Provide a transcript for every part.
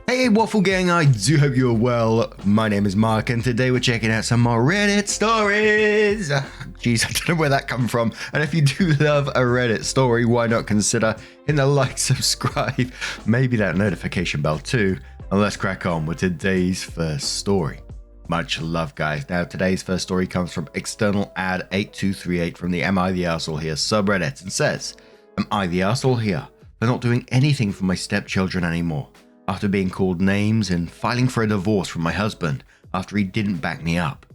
Hey Waffle Gang, I do hope you're well. My name is Mark and today we're checking out some more Reddit stories. Jeez, I don't know where that come from. And if you do love a Reddit story, why not consider hitting the like, subscribe, maybe that notification bell too. And let's crack on with today's first story. Much love, guys. Now, today's first story comes from external ad 8238 from the Am I the Arsehole Here subreddit and says, Am I the arsehole here for not doing anything for my stepchildren anymore? After being called names and filing for a divorce from my husband after he didn't back me up.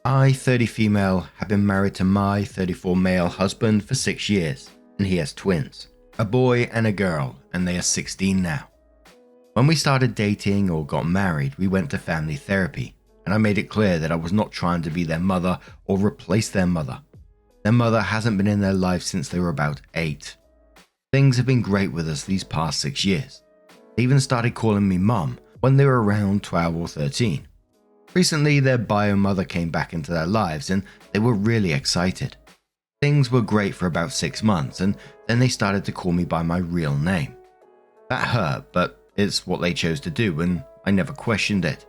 I, 30 female, have been married to my 34 male husband for 6 years, and he has twins, a boy and a girl, and they are 16 now. When we started dating or got married, we went to family therapy, and I made it clear that I was not trying to be their mother or replace their mother. Their mother hasn't been in their life since they were about 8. Things have been great with us these past 6 years. They even started calling me mum when they were around 12 or 13. Recently, their bio mother came back into their lives and they were really excited. Things were great for about 6 months and then they started to call me by my real name. That hurt, but it's what they chose to do and I never questioned it.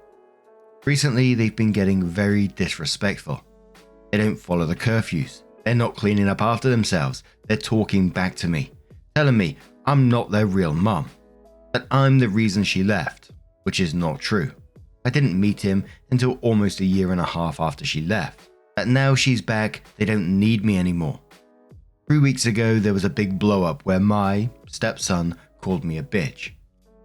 Recently, they've been getting very disrespectful. They don't follow the curfews. They're not cleaning up after themselves. They're talking back to me, telling me I'm not their real mum, that I'm the reason she left, which is not true. I didn't meet him until almost a year and a half after she left, that now she's back, they don't need me anymore. 3 weeks ago, there was a big blow up where my stepson called me a bitch.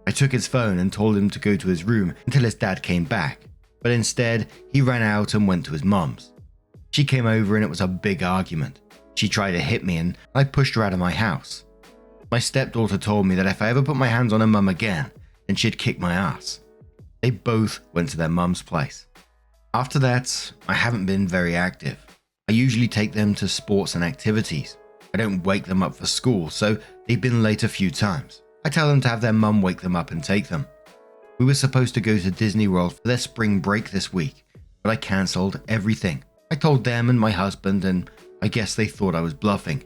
I took his phone and told him to go to his room until his dad came back, but instead, he ran out and went to his mum's. She came over and it was a big argument. She tried to hit me and I pushed her out of my house. My stepdaughter told me that if I ever put my hands on her mum again, then she'd kick my ass. They both went to their mum's place. After that, I haven't been very active. I usually take them to sports and activities. I don't wake them up for school, so they've been late a few times. I tell them to have their mum wake them up and take them. We were supposed to go to Disney World for their spring break this week, but I cancelled everything. I told them and my husband, and I guess they thought I was bluffing.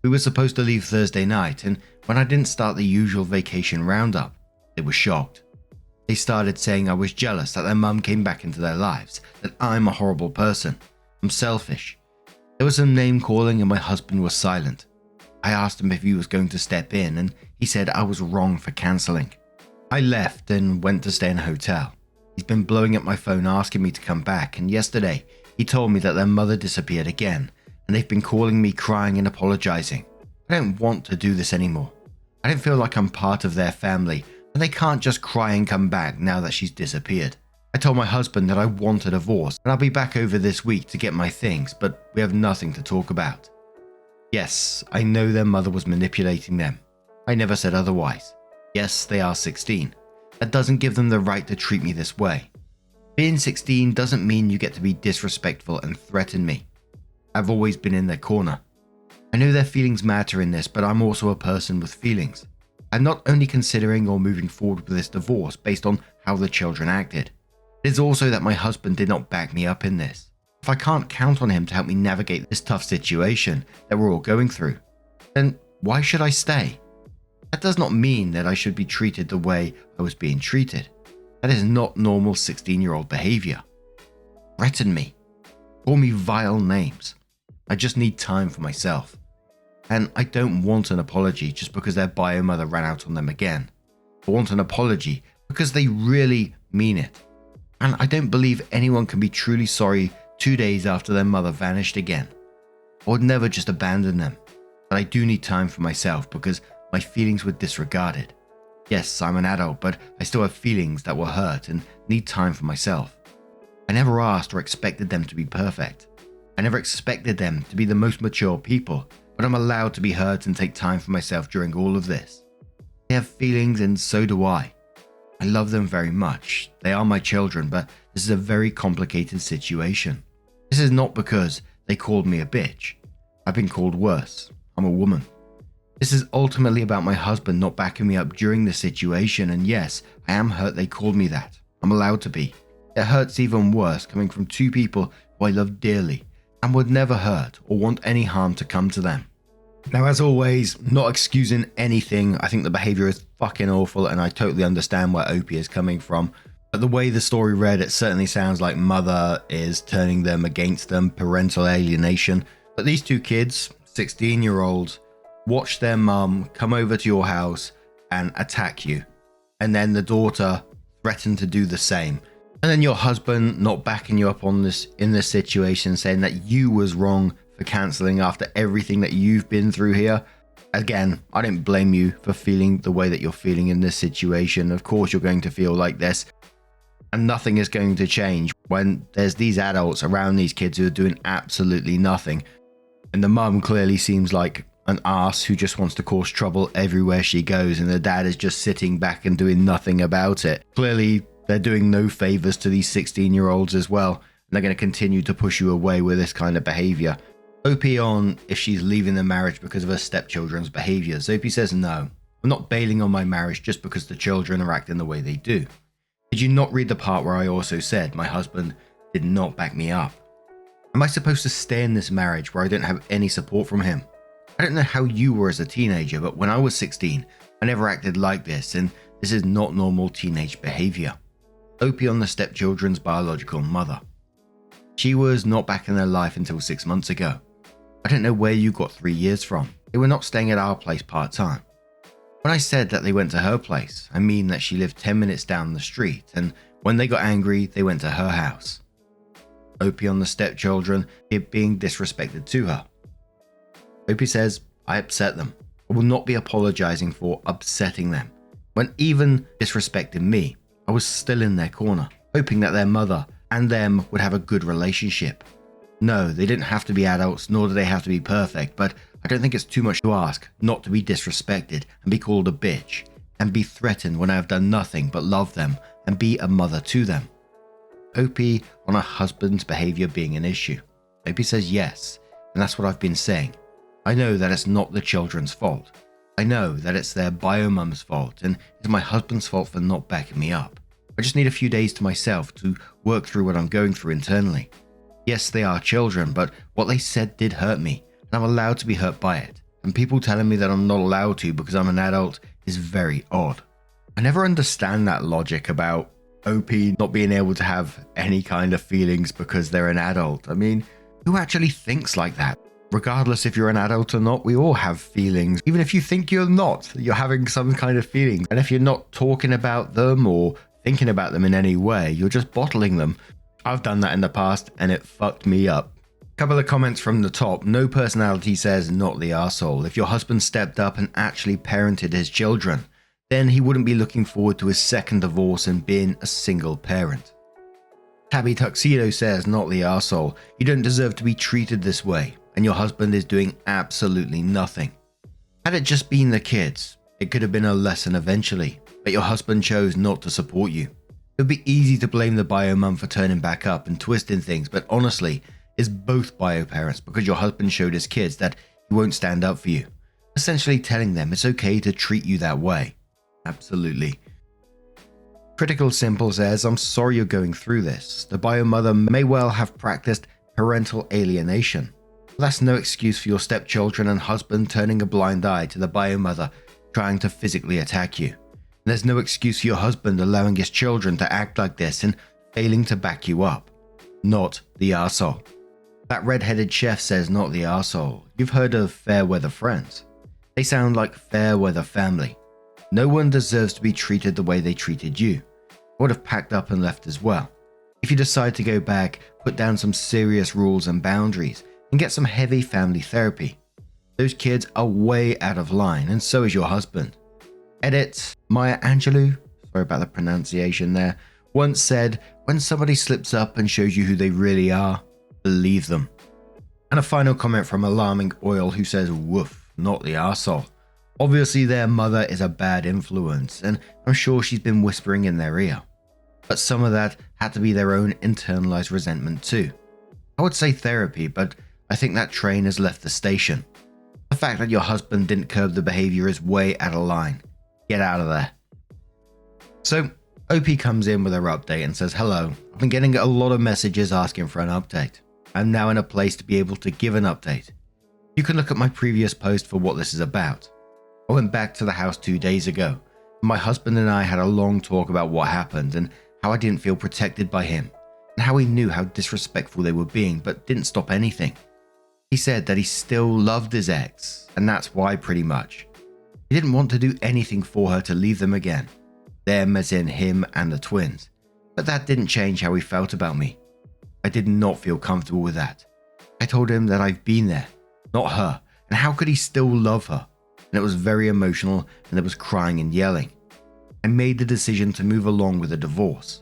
We were supposed to leave Thursday night, and when I didn't start the usual vacation roundup, they were shocked. They started saying I was jealous that their mum came back into their lives, that I'm a horrible person, I'm selfish. There was some name calling and my husband was silent. I asked him if he was going to step in and he said I was wrong for cancelling. I left and went to stay in a hotel. He's been blowing up my phone asking me to come back, and yesterday he told me that their mother disappeared again. And they've been calling me crying and apologizing. I don't want to do this anymore. I don't feel like I'm part of their family and they can't just cry and come back now that she's disappeared. I told my husband that I want a divorce and I'll be back over this week to get my things, but we have nothing to talk about. Yes, I know their mother was manipulating them. I never said otherwise. Yes, they are 16. That doesn't give them the right to treat me this way. Being 16 doesn't mean you get to be disrespectful and threaten me. I've always been in their corner. I know their feelings matter in this, but I'm also a person with feelings. I'm not only considering or moving forward with this divorce based on how the children acted. It is also that my husband did not back me up in this. If I can't count on him to help me navigate this tough situation that we're all going through, then why should I stay? That does not mean that I should be treated the way I was being treated. That is not normal 16-year-old behavior. Threaten me. Call me vile names. I just need time for myself. And I don't want an apology just because their bio mother ran out on them again. I want an apology because they really mean it. And I don't believe anyone can be truly sorry 2 days after their mother vanished again. I would never just abandon them. But I do need time for myself because my feelings were disregarded. Yes, I'm an adult, but I still have feelings that were hurt and need time for myself. I never asked or expected them to be perfect. I never expected them to be the most mature people, but I'm allowed to be hurt and take time for myself during all of this. They have feelings and so do I. I love them very much. They are my children, but this is a very complicated situation. This is not because they called me a bitch. I've been called worse. I'm a woman. This is ultimately about my husband not backing me up during the situation, and yes, I am hurt they called me that. I'm allowed to be. It hurts even worse coming from two people who I love dearly and would never hurt or want any harm to come to them. Now, as always, not excusing anything. I think the behavior is fucking awful, and I totally understand where Opie is coming from. But the way the story read, it certainly sounds like mother is turning them against them, parental alienation. But these two kids, 16-year-olds, watch their mum come over to your house and attack you. And then the daughter threatened to do the same. And then your husband not backing you up on this in this situation, saying that you was wrong for cancelling after everything that you've been through here. Again, I don't blame you for feeling the way that you're feeling in this situation. Of course, you're going to feel like this. And nothing is going to change when there's these adults around these kids who are doing absolutely nothing. And the mum clearly seems like an arse who just wants to cause trouble everywhere she goes, and the dad is just sitting back and doing nothing about it. Clearly, they're doing no favors to these 16-year-olds as well, and they're going to continue to push you away with this kind of behavior. Opie on if she's leaving the marriage because of her stepchildren's behaviors. Opie says, no, I'm not bailing on my marriage just because the children are acting the way they do. Did you not read the part where I also said my husband did not back me up? Am I supposed to stay in this marriage where I don't have any support from him? I don't know how you were as a teenager, but when I was 16, I never acted like this, and this is not normal teenage behavior. Opie on the stepchildren's biological mother. She was not back in their life until 6 months ago. I don't know where you got 3 years from. They were not staying at our place part-time. When I said that they went to her place, I mean that she lived 10 minutes down the street, and when they got angry, they went to her house. Opie on the stepchildren being disrespected to her. Opie says, I upset them. I will not be apologizing for upsetting them. When even disrespecting me, I was still in their corner, hoping that their mother and them would have a good relationship. No, they didn't have to be adults, nor do they have to be perfect, but I don't think it's too much to ask not to be disrespected and be called a bitch, and be threatened when I have done nothing but love them and be a mother to them. Opie on her husband's behavior being an issue. Opie says yes, and that's what I've been saying. I know that it's not the children's fault. I know that it's their bio-mum's fault, and it's my husband's fault for not backing me up. I just need a few days to myself to work through what I'm going through internally. Yes, they are children, but what they said did hurt me, and I'm allowed to be hurt by it. And people telling me that I'm not allowed to because I'm an adult is very odd. I never understand that logic about Opie not being able to have any kind of feelings because they're an adult. I mean, who actually thinks like that? Regardless if you're an adult or not, we all have feelings. Even if you think you're not, you're having some kind of feelings. And if you're not talking about them or thinking about them in any way, you're just bottling them. I've done that in the past and it fucked me up. Couple of comments from the top. No personality says not the arsehole. If your husband stepped up and actually parented his children, then he wouldn't be looking forward to his second divorce and being a single parent. Tabby Tuxedo says not the arsehole. You don't deserve to be treated this way, and your husband is doing absolutely nothing. Had it just been the kids, it could have been a lesson eventually, but your husband chose not to support you. It would be easy to blame the bio mum for turning back up and twisting things, but honestly, it's both bio parents because your husband showed his kids that he won't stand up for you, essentially telling them it's okay to treat you that way. Absolutely. Critical Simple says, I'm sorry you're going through this. The bio mother may well have practiced parental alienation. That's no excuse for your stepchildren and husband turning a blind eye to the bio mother trying to physically attack you. And there's no excuse for your husband allowing his children to act like this and failing to back you up. Not the arsehole. That red-headed chef says not the arsehole. You've heard of fair weather friends. They sound like fair weather family. No one deserves to be treated the way they treated you. I would have packed up and left as well. If you decide to go back, put down some serious rules and boundaries and get some heavy family therapy. Those kids are way out of line, and so is your husband. Edit Maya Angelou, sorry about the pronunciation there, once said, when somebody slips up and shows you who they really are, believe them. And a final comment from Alarming Oil who says, woof, not the arsehole. Obviously their mother is a bad influence, and I'm sure she's been whispering in their ear. But some of that had to be their own internalized resentment too. I would say therapy, but I think that train has left the station. The fact that your husband didn't curb the behavior is way out of line. Get out of there. So, OP comes in with her update and says, hello, I've been getting a lot of messages asking for an update. I'm now in a place to be able to give an update. You can look at my previous post for what this is about. I went back to the house 2 days ago. My husband and I had a long talk about what happened and how I didn't feel protected by him, and how he knew how disrespectful they were being but didn't stop anything. He said that he still loved his ex, and that's why pretty much. He didn't want to do anything for her to leave them again. Them as in him and the twins. But that didn't change how he felt about me. I did not feel comfortable with that. I told him that I've been there, not her, and how could he still love her? And it was very emotional, and there was crying and yelling. I made the decision to move along with a divorce.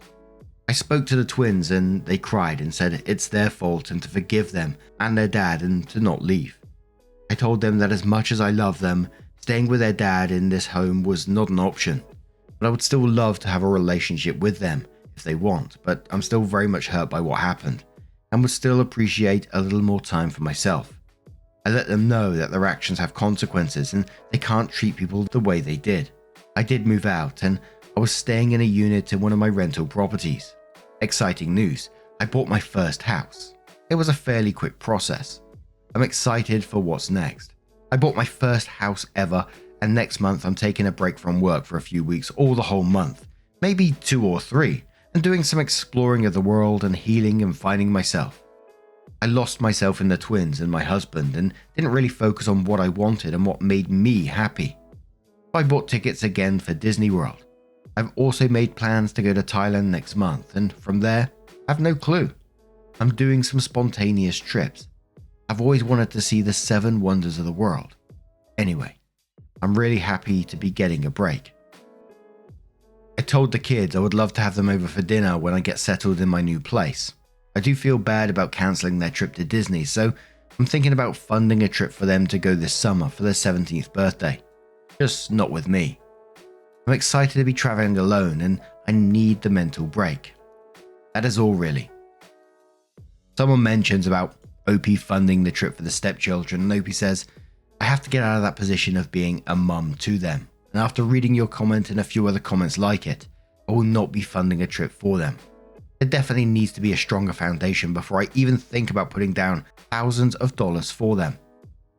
I spoke to the twins and they cried and said it's their fault and to forgive them and their dad and to not leave. I told them that as much as I love them, staying with their dad in this home was not an option, but I would still love to have a relationship with them if they want, but I'm still very much hurt by what happened and would still appreciate a little more time for myself. I let them know that their actions have consequences and they can't treat people the way they did. I did move out and I was staying in a unit in one of my rental properties. Exciting news, I bought my first house. It was a fairly quick process. I'm excited for what's next. I bought my first house ever, and next month I'm taking a break from work for a few weeks or the whole month, maybe 2 or 3, and doing some exploring of the world and healing and finding myself. I lost myself in the twins and my husband and didn't really focus on what I wanted and what made me happy. I bought tickets again for Disney World. I've also made plans to go to Thailand next month, and from there, I have no clue. I'm doing some spontaneous trips. I've always wanted to see the 7 wonders of the world. Anyway, I'm really happy to be getting a break. I told the kids I would love to have them over for dinner when I get settled in my new place. I do feel bad about cancelling their trip to Disney, so I'm thinking about funding a trip for them to go this summer for their 17th birthday. Just not with me. I'm excited to be traveling alone and I need the mental break. That is all really. Someone mentions about OP funding the trip for the stepchildren and OP says, I have to get out of that position of being a mum to them. And after reading your comment and a few other comments like it, I will not be funding a trip for them. There definitely needs to be a stronger foundation before I even think about putting down thousands of dollars for them.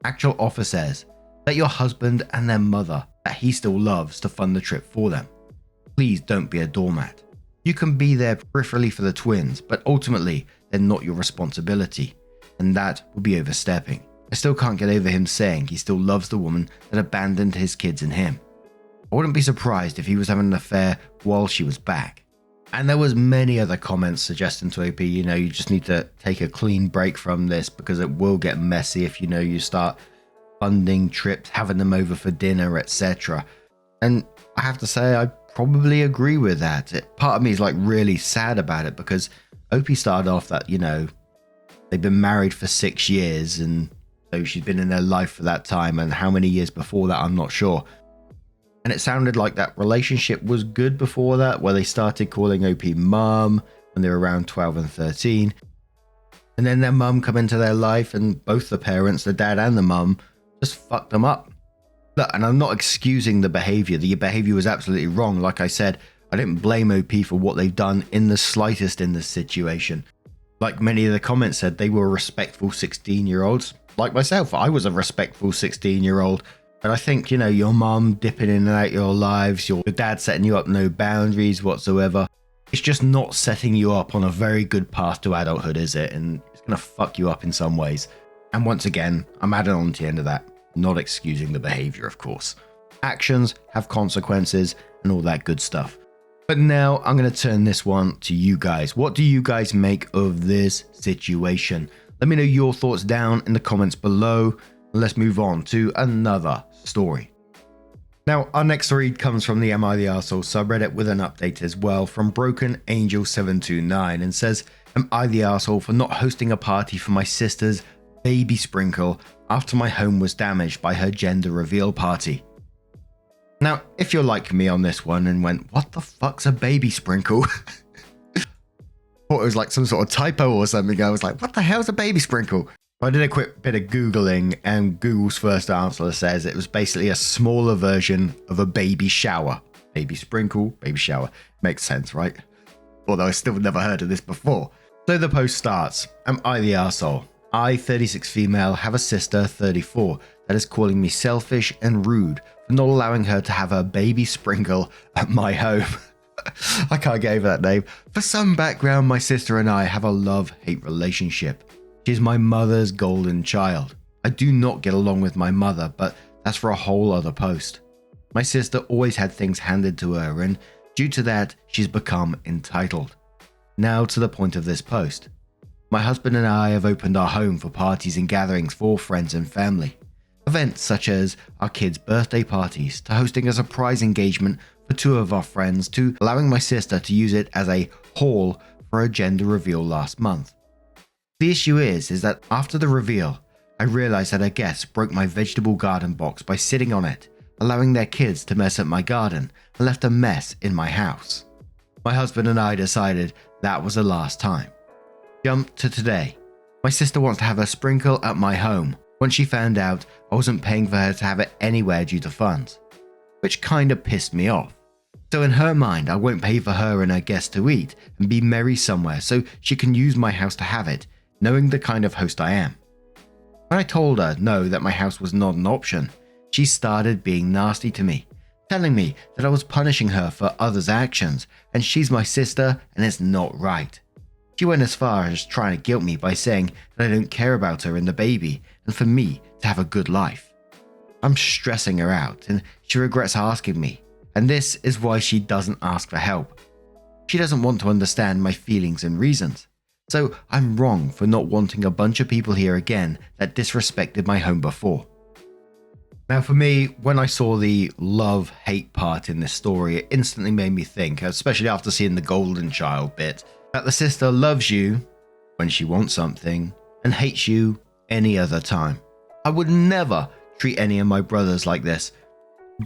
Actual offer says, let your husband and their mother that he still loves to fund the trip for them. Please don't be a doormat. You can be there peripherally for the twins, but ultimately they're not your responsibility, and that would be overstepping. I still can't get over him saying he still loves the woman that abandoned his kids and him. I wouldn't be surprised if he was having an affair while she was back. And there was many other comments suggesting to OP, you just need to take a clean break from this because it will get messy if you start funding trips, having them over for dinner, etc. And I have to say, I probably agree with that. Part of me is really sad about it because OP started off that, they've been married for 6 years and so she's been in their life for that time, and how many years before that, I'm not sure. And it sounded like that relationship was good before that, where they started calling OP mum when they were around 12 and 13. And then their mum come into their life and both the parents, the dad and the mum, just fucked them up. Look, and I'm not excusing the behavior. The behavior was absolutely wrong. Like I said, I didn't blame OP for what they've done in the slightest in this situation. Like many of the comments said, they were respectful 16-year-olds. Like myself, I was a respectful 16-year-old. But I think, your mum dipping in and out your lives, your dad setting you up no boundaries whatsoever. It's just not setting you up on a very good path to adulthood, is it? And it's going to fuck you up in some ways. And once again, I'm adding on to the end of that, not excusing the behavior, of course. Actions have consequences and all that good stuff. But now I'm going to turn this one to you guys. What do you guys make of this situation? Let me know your thoughts down in the comments below. Let's move on to another story. Now, our next read comes from the Am I the Arsehole subreddit with an update as well from Broken Angel 729 and says, Am I the arsehole for not hosting a party for my sister's baby sprinkle after my home was damaged by her gender reveal party? Now, if you're like me on this one and went, what the fuck's a baby sprinkle? Thought it was like some sort of typo or something. I was like, what the hell's a baby sprinkle? I did a quick bit of Googling and Google's first answer says it was basically a smaller version of a baby shower. Baby sprinkle, baby shower. Makes sense, right? Although I still never heard of this before. So the post starts, Am I the arsehole? I, 36 female, have a sister, 34, that is calling me selfish and rude for not allowing her to have her baby Sprinkle at my home. I can't get over that name. For some background, my sister and I have a love-hate relationship. She is my mother's golden child. I do not get along with my mother, but that's for a whole other post. My sister always had things handed to her, and due to that, she's become entitled. Now to the point of this post. My husband and I have opened our home for parties and gatherings for friends and family. Events such as our kids' birthday parties, to hosting a surprise engagement for 2 of our friends, to allowing my sister to use it as a hall for a gender reveal last month. The issue is that after the reveal, I realized that a guest broke my vegetable garden box by sitting on it, allowing their kids to mess up my garden, and left a mess in my house. My husband and I decided that was the last time. Jump to today. My sister wants to have a Sprinkle at my home once she found out I wasn't paying for her to have it anywhere due to funds, which kinda pissed me off. So in her mind, I won't pay for her and her guests to eat and be merry somewhere so she can use my house to have it, knowing the kind of host I am. When I told her no, that my house was not an option, she started being nasty to me, telling me that I was punishing her for others' actions and she's my sister and it's not right. She went as far as trying to guilt me by saying that I don't care about her and the baby and for me to have a good life. I'm stressing her out and she regrets asking me, and this is why she doesn't ask for help. She doesn't want to understand my feelings and reasons. So I'm wrong for not wanting a bunch of people here again that disrespected my home before. Now for me, when I saw the love-hate part in this story, it instantly made me think, especially after seeing the golden child bit, that the sister loves you when she wants something and hates you any other time. I would never treat any of my brothers like this.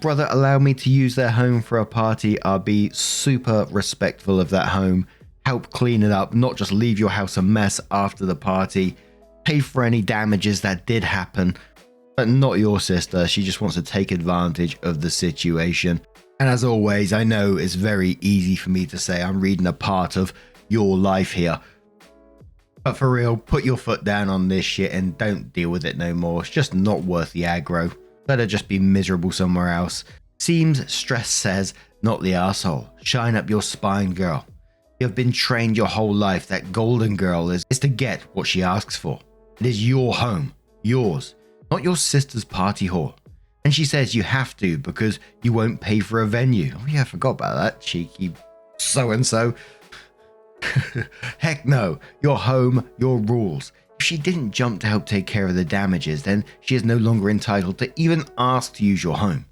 Brother allow me to use their home for a party, I'll be super respectful of that home, help clean it up, not just leave your house a mess after the party, pay for any damages that did happen, but not your sister. She just wants to take advantage of the situation. And as always, I know it's very easy for me to say I'm reading a part of your life here. But for real, put your foot down on this shit and don't deal with it no more. It's just not worth the aggro. Better just be miserable somewhere else. Seems Stress says, not the asshole. Shine up your spine, girl. You have been trained your whole life that golden girl is to get what she asks for. It is your home, yours, not your sister's party hall. And she says you have to because you won't pay for a venue. Oh yeah, I forgot about that, cheeky so-and-so. Heck no, your home, your rules. If she didn't jump to help take care of the damages, then she is no longer entitled to even ask to use your home.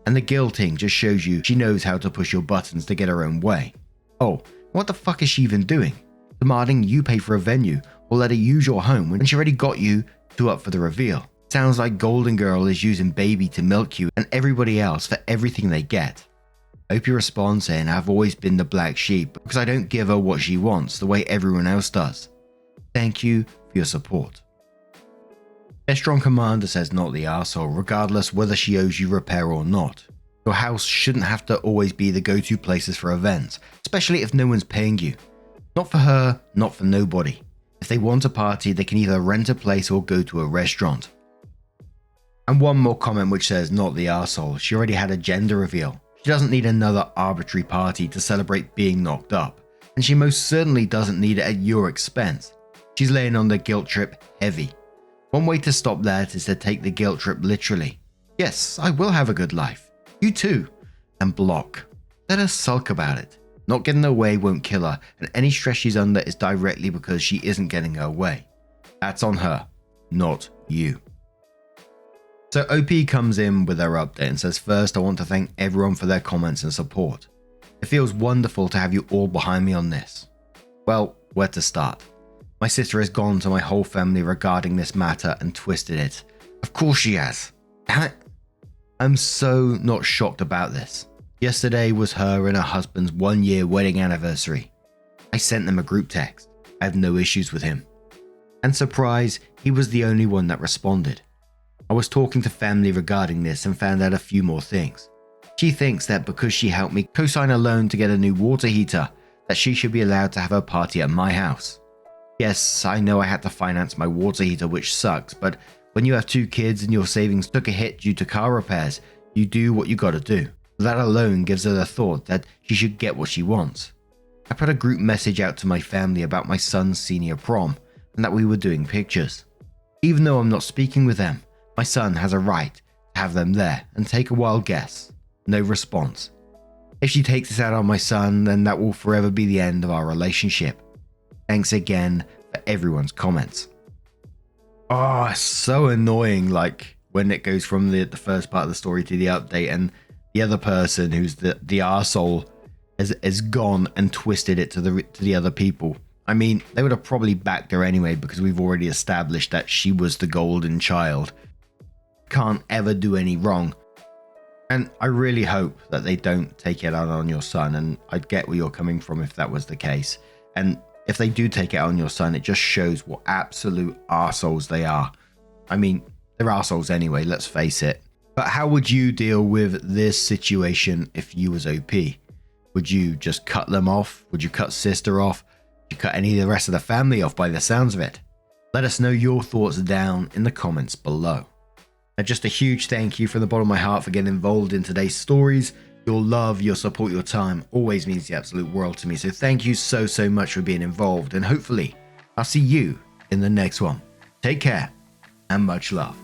And the guilting just shows you she knows how to push your buttons to get her own way. Oh, what the fuck is she even doing? Demanding you pay for a venue or let her use your home when she already got you 2 up for the reveal. Sounds like Golden Girl is using baby to milk you and everybody else for everything they get. I hope you respond saying I've always been the black sheep because I don't give her what she wants the way everyone else does. Thank you for your support. A strong commander says not the arsehole, regardless whether she owes you repair or not. Your house shouldn't have to always be the go-to places for events, especially if no one's paying you. Not for her, not for nobody. If they want a party, they can either rent a place or go to a restaurant. And one more comment which says not the arsehole, she already had a gender reveal. She doesn't need another arbitrary party to celebrate being knocked up, and she most certainly doesn't need it at your expense. She's laying on the guilt trip heavy. One way to stop that is to take the guilt trip literally. Yes, I will have a good life. You too. And block. Let her sulk about it. Not getting her way won't kill her, and any stress she's under is directly because she isn't getting her way. That's on her, not you. So OP comes in with her update and says, first, I want to thank everyone for their comments and support. It feels wonderful to have you all behind me on this. Well, where to start? My sister has gone to my whole family regarding this matter and twisted it. Of course she has. Damn it. I'm so not shocked about this. Yesterday was her and her husband's 1-year wedding anniversary. I sent them a group text. I have no issues with him. And surprise, he was the only one that responded. I was talking to family regarding this and found out a few more things. She thinks that because she helped me co-sign a loan to get a new water heater, that she should be allowed to have her party at my house. Yes, I know I had to finance my water heater, which sucks, but when you have 2 kids and your savings took a hit due to car repairs, you do what you gotta do. That alone gives her the thought that she should get what she wants. I put a group message out to my family about my son's senior prom and that we were doing pictures. Even though I'm not speaking with them, my son has a right to have them there and take a wild guess. No response. If she takes this out on my son, then that will forever be the end of our relationship. Thanks again for everyone's comments. Oh, it's so annoying, like when it goes from the first part of the story to the update and the other person who's the arsehole has gone and twisted it to the other people. I mean, they would have probably backed her anyway because we've already established that she was the golden child. Can't ever do any wrong. And I really hope that they don't take it out on your son, and I'd get where you're coming from if that was the case. And if they do take it out on your son, it just shows what absolute arseholes they are. I mean, they're arseholes anyway, let's face it. But how would you deal with this situation if you was OP? Would you just cut them off? Would you cut sister off? Would you cut any of the rest of the family off by the sounds of it? Let us know your thoughts down in the comments below. And just a huge thank you from the bottom of my heart for getting involved in today's stories. Your love, your support, your time always means the absolute world to me. So thank you so much for being involved, and hopefully I'll see you in the next one. Take care and much love.